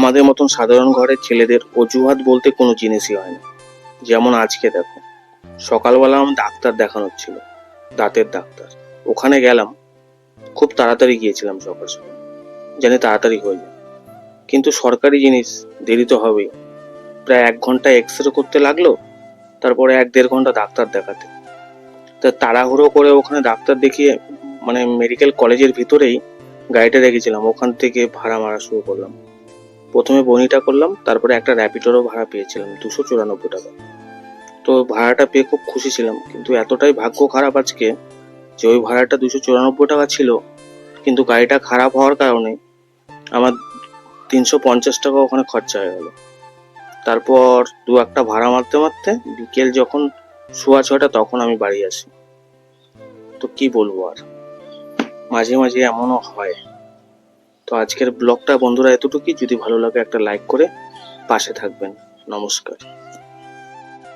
আমাদের মতন সাধারণ ঘরের ছেলেদের অজুহাত বলতে কোনো জিনিসই হয় না। যেমন আজকে দেখো, সকালবেলা আমার ডাক্তার দেখানোর ছিল, দাঁতের ডাক্তার। ওখানে গেলাম, খুব তাড়াতাড়ি গিয়েছিলাম সকাল সকাল, জানি তাড়াতাড়ি হয়ে যায়, কিন্তু সরকারি জিনিস দেরি তো হবেই। প্রায় 1 ঘন্টা এক্সরে করতে লাগলো, তারপরে 1-1.5 ঘন্টা ডাক্তার দেখাতে। তা তাড়াহুড়ো করে ওখানে ডাক্তার দেখিয়ে মানে মেডিকেল কলেজের ভিতরেই গাড়িটা রেখেছিলাম, ওখান থেকে ভাড়া মারা শুরু করলাম। প্রথমে বনিটা করলাম, তারপরে একটা র্যাপিডোরও ভাড়া পেয়েছিলাম 294 টাকা। তো ভাড়াটা পেয়ে খুব খুশি ছিলাম, কিন্তু এতটাই ভাগ্য খারাপ আজকে যে ওই ভাড়াটা 294 টাকা ছিল, কিন্তু গাড়িটা খারাপ হওয়ার কারণে আমার 350 টাকা ওখানে খরচা হয়ে গেল। তারপর দু একটা ভাড়া মারতে মারতে বিকেল যখন 6:15 তখন আমি বাড়ি আসি। তো কি বলবো আর, মাঝে মাঝে এমনও হয়। তো আজকের ব্লগটা বন্ধুরা এতটুকুই। যদি ভালো লাগে একটা লাইক করে পাশে থাকবেন। নমস্কার।